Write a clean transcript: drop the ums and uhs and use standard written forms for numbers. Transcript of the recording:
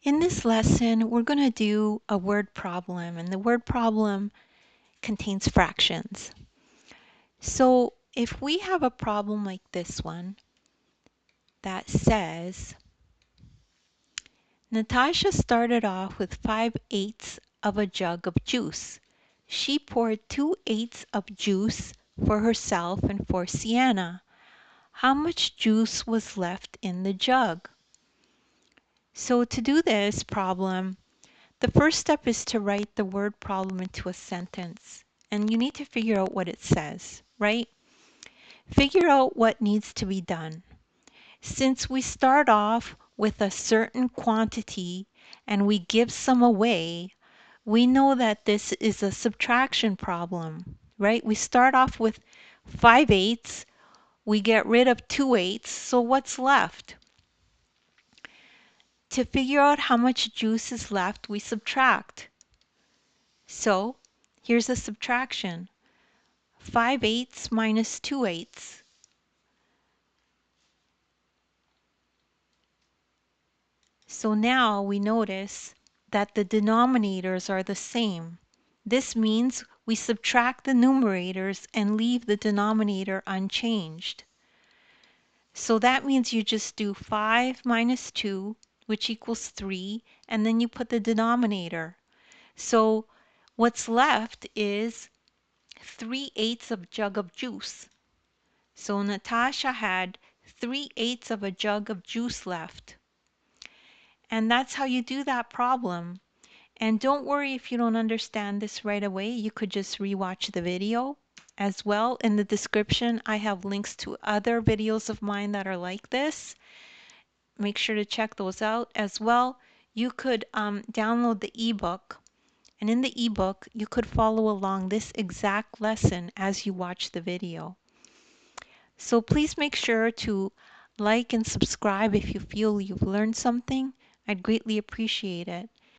In this lesson, we're going to do a word problem, and the word problem contains fractions. So if we have a problem like this one that says, Natasha started off with 5/8 of a jug of juice. She poured 2/8 of juice for herself and for Sienna. How much juice was left in the jug? So to do this problem, the first step is to write the word problem into a sentence, and you need to figure out what it says, right? Figure out what needs to be done. Since we start off with a certain quantity and we give some away, we know that this is a subtraction problem, right? We start off with 5/8, we get rid of 2/8, so what's left? To figure out how much juice is left, we subtract. So here's a subtraction. 5/8 minus 2/8. So now we notice that the denominators are the same. This means we subtract the numerators and leave the denominator unchanged. So that means you just do 5 minus 2, which equals 3, and then you put the denominator. So what's left is 3/8 of a jug of juice. So Natasha had 3/8 of a jug of juice left. And that's how you do that problem. And don't worry if you don't understand this right away. You could just rewatch the video. As well, in the description, I have links to other videos of mine that are like this. Make sure to check those out. As well, you could download the ebook. And in the ebook, you could follow along this exact lesson as you watch the video. So please make sure to like and subscribe if you feel you've learned something. I'd greatly appreciate it.